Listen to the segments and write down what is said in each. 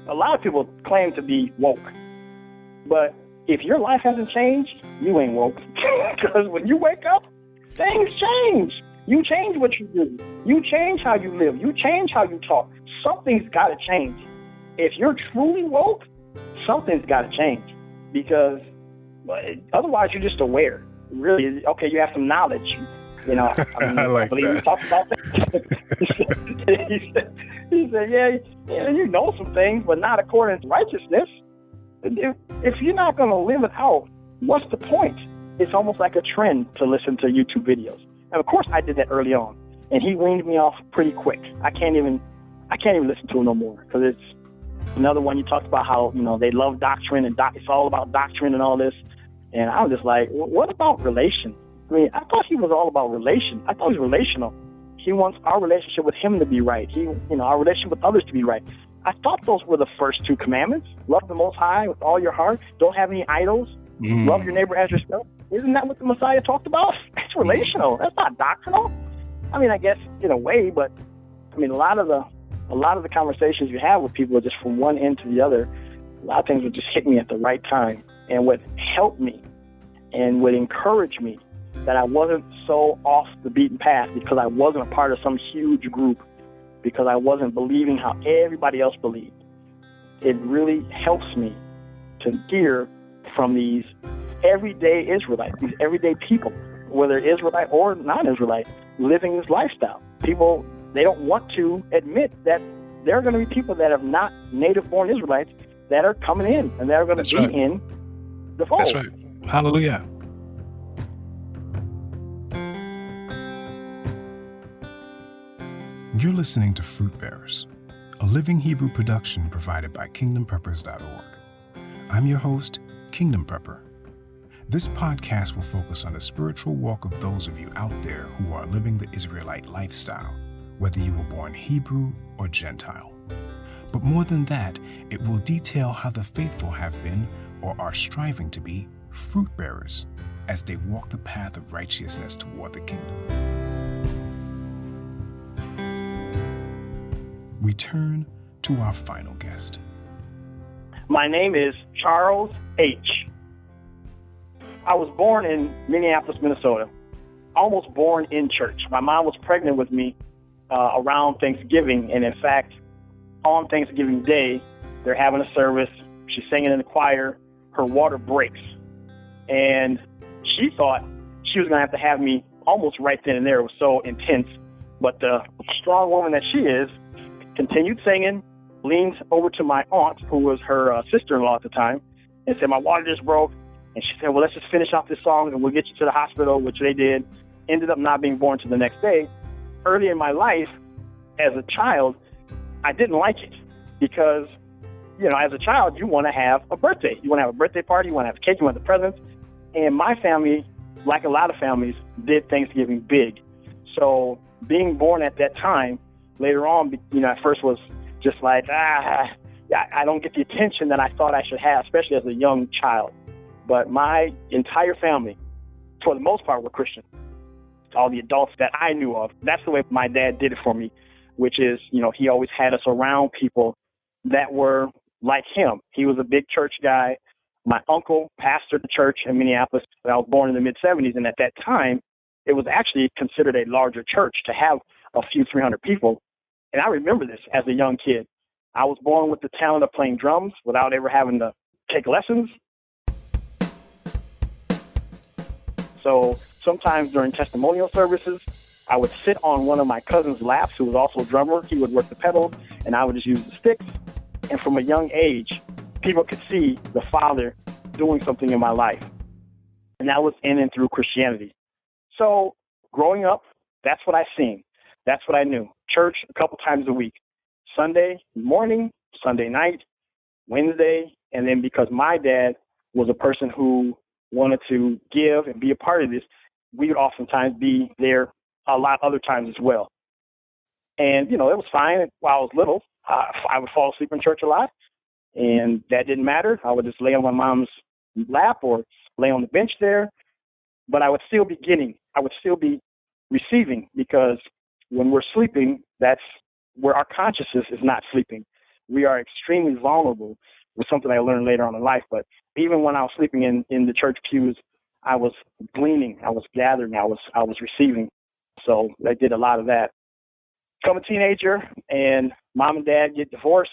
a lot of people claim to be woke, but if your life hasn't changed, you ain't woke. Because when you wake up, things change. You change what you do. You change how you live. You change how you talk. Something's got to change. If you're truly woke, something's got to change, because otherwise you're just aware. Really, okay, you have some knowledge. You know, I believe we talked about that. he said, yeah, you know some things, but not according to righteousness. If you're not going to live it out, what's the point? It's almost like a trend to listen to YouTube videos. And of course, I did that early on, and he weaned me off pretty quick. I can't even listen to him no more, because it's another one. You talked about how, you know, they love doctrine and it's all about doctrine and all this. And I was just like, what about relation? I mean, I thought he was all about relation. I thought he was relational. He wants our relationship with him to be right. Our relationship with others to be right. I thought those were the first two commandments. Love the Most High with all your heart. Don't have any idols. Love your neighbor as yourself. Isn't that what the Messiah talked about? That's relational. That's not doctrinal. I mean, I guess in a way, but I mean, a lot of the conversations you have with people are just from one end to the other. A lot of things would just hit me at the right time, and would help me and would encourage me that I wasn't so off the beaten path, because I wasn't a part of some huge group, because I wasn't believing how everybody else believed. It really helps me to hear from these everyday Israelites, these everyday people, whether Israelite or non-Israelite, living this lifestyle. People, they don't want to admit that there are going to be people that are not native-born Israelites that are coming in, and that are going to be in the fold. That's right. Hallelujah. You're listening to Fruit Bearers, a Living Hebrew production provided by KingdomPreppers.org. I'm your host, Kingdom Prepper. This podcast will focus on the spiritual walk of those of you out there who are living the Israelite lifestyle, whether you were born Hebrew or Gentile. But more than that, it will detail how the faithful have been, or are striving to be, fruit bearers as they walk the path of righteousness toward the kingdom. We turn to our final guest. My name is Charles H. I was born in Minneapolis, Minnesota, almost born in church. My mom was pregnant with me around Thanksgiving, and in fact, on Thanksgiving Day, they're having a service. She's singing in the choir. Her water breaks, and she thought she was going to have me almost right then and there. It was so intense, but the strong woman that she is continued singing, leaned over to my aunt, who was her sister-in-law at the time, and said, my water just broke. And she said, well, let's just finish off this song and we'll get you to the hospital, which they did. Ended up not being born till the next day. Early in my life, as a child, I didn't like it, because, you know, as a child, you want to have a birthday. You want to have a birthday party. You want to have a cake. You want the presents. And my family, like a lot of families, did Thanksgiving big. So being born at that time, later on, you know, at first was just like, I don't get the attention that I thought I should have, especially as a young child. But my entire family, for the most part, were Christian. All the adults that I knew of. That's the way my dad did it for me, which is, you know, he always had us around people that were like him. He was a big church guy. My uncle pastored the church in Minneapolis. I was born in the mid-'70s, and at that time, it was actually considered a larger church to have a few 300 people. And I remember this as a young kid. I was born with the talent of playing drums without ever having to take lessons. So sometimes during testimonial services, I would sit on one of my cousin's laps, who was also a drummer. He would work the pedals, and I would just use the sticks. And from a young age, people could see the Father doing something in my life. And that was in and through Christianity. So growing up, that's what I seen. That's what I knew. Church a couple times a week. Sunday morning, Sunday night, Wednesday. And then because my dad was a person who wanted to give and be a part of this, we would oftentimes be there a lot other times as well. And, you know, it was fine while I was little. I would fall asleep in church a lot, and that didn't matter. I would just lay on my mom's lap or lay on the bench there, but I would still be getting, I would still be receiving, because when we're sleeping, that's where our consciousness is not sleeping. we are extremely vulnerable with something I learned later on in life. But even when I was sleeping in the church pews, I was gleaning, I was gathering, I was receiving. So I did a lot of that. Become a teenager, and mom and dad get divorced.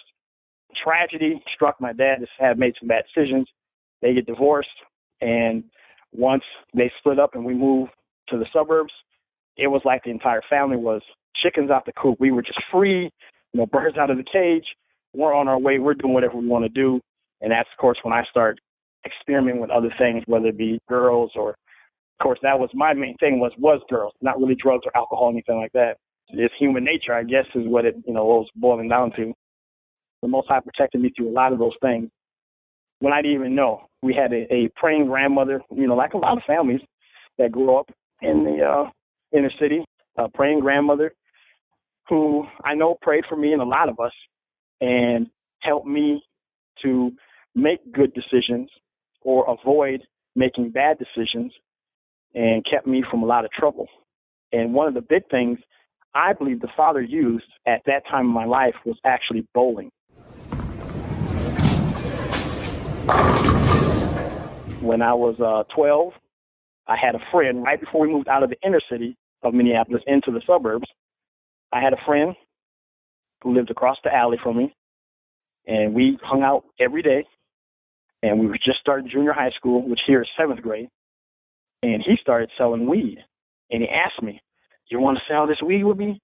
Tragedy struck. My dad just had made some bad decisions. They get divorced, and once they split up and we moved to the suburbs, it was like the entire family was chickens out the coop. We were just free, birds out of the cage. We're on our way. We're doing whatever we want to do. And that's, of course, when I start experimenting with other things, whether it be girls or, of course, that was my main thing was girls, not really drugs or alcohol, anything like that. It's human nature, I guess, is what it, was boiling down to. The Most High protected me through a lot of those things when I didn't even know. We had a praying grandmother, like a lot of families that grew up in the inner city, a praying grandmother who I know prayed for me and a lot of us and helped me to make good decisions or avoid making bad decisions and kept me from a lot of trouble. And one of the big things I believe the Father used at that time in my life was actually bowling. When I was 12, I had a friend right before we moved out of the inner city of Minneapolis into the suburbs. I had a friend who lived across the alley from me, and we hung out every day. And we were just starting junior high school, which here is 7th grade. And he started selling weed. And he asked me, "You want to sell this weed with me?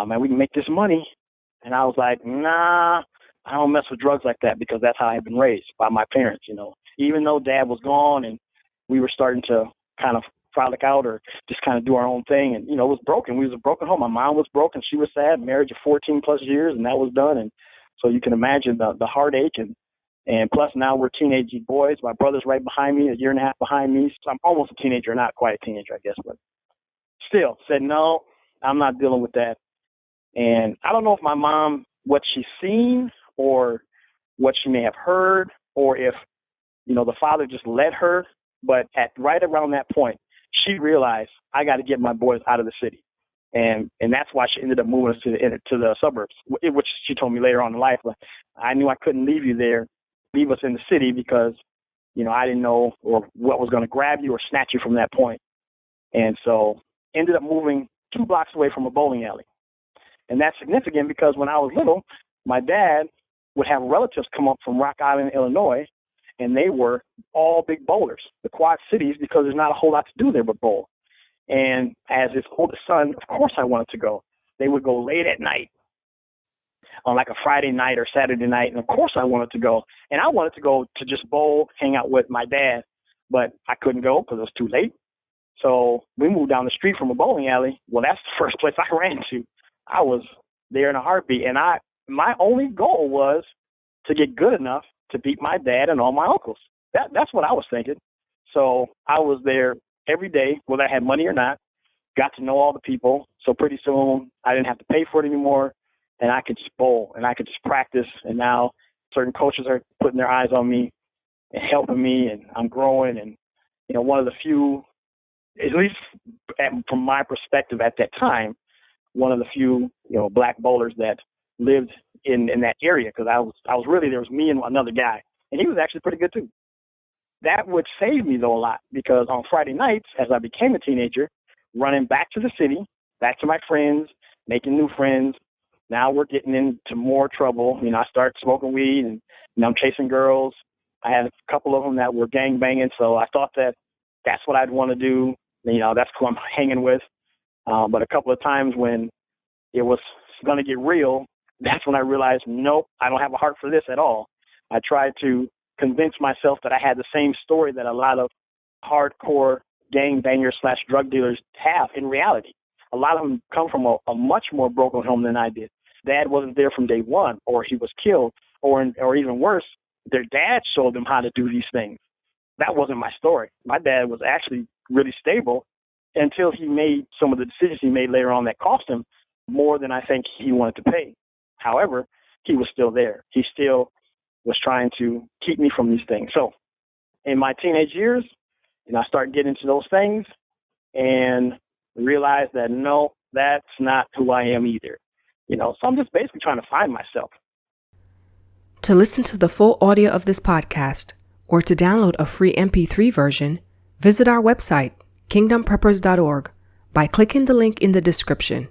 Man, we can make this money." And I was like, "Nah, I don't mess with drugs like that," because that's how I had been raised by my parents, Even though Dad was gone and we were starting to kind of frolic out or just kind of do our own thing. And, it was broken. We was a broken home. My mom was broken. She was sad, marriage of 14 plus years, and that was done. And so you can imagine the heartache. And plus now we're teenage boys. My brother's right behind me, a year and a half behind me. So I'm almost a teenager, not quite a teenager, I guess, but still said, no, I'm not dealing with that. And I don't know if my mom, what she's seen or what she may have heard, or if, the Father just led her. But right around that point, she realized I got to get my boys out of the city. And that's why she ended up moving us to the suburbs, which she told me later on in life. But I knew I couldn't leave us in the city because, I didn't know or what was going to grab you or snatch you from that point. And so ended up moving 2 blocks away from a bowling alley. And that's significant because when I was little, my dad would have relatives come up from Rock Island, Illinois, and they were all big bowlers, the Quad Cities, because there's not a whole lot to do there but bowl. And as his oldest son, of course I wanted to go. They would go late at night on like a Friday night or Saturday night, and of course I wanted to go. And I wanted to go to just bowl, hang out with my dad, but I couldn't go because it was too late. So we moved down the street from a bowling alley. Well, that's the first place I ran to. I was there in a heartbeat, and my only goal was to get good enough to beat my dad and all my uncles. That's what I was thinking. So I was there every day, whether I had money or not, got to know all the people. So pretty soon I didn't have to pay for it anymore, and I could just bowl, and I could just practice. And now certain coaches are putting their eyes on me and helping me, and I'm growing. And, one of the few, at least from my perspective at that time, one of the few, black bowlers that lived in that area, because I was really, there was me and another guy, and he was actually pretty good too. That would save me though a lot, because on Friday nights, as I became a teenager, running back to the city, back to my friends, making new friends, now we're getting into more trouble. I started smoking weed, and I'm chasing girls. I had a couple of them that were gang banging, so I thought that's what I'd want to do. That's who I'm hanging with. But a couple of times when it was going to get real, that's when I realized, nope, I don't have a heart for this at all. I tried to convince myself that I had the same story that a lot of hardcore gang bangers / drug dealers have in reality. A lot of them come from a much more broken home than I did. Dad wasn't there from day one, or he was killed, or even worse, their dad showed them how to do these things. That wasn't my story. My dad was actually really stable until he made some of the decisions he made later on that cost him more than I think he wanted to pay. However, he was still there. He still was trying to keep me from these things. So in my teenage years, I started getting into those things and realized that, no, that's not who I am either. So I'm just basically trying to find myself. To listen to the full audio of this podcast or to download a free MP3 version, visit our website, kingdompreppers.org, by clicking the link in the description.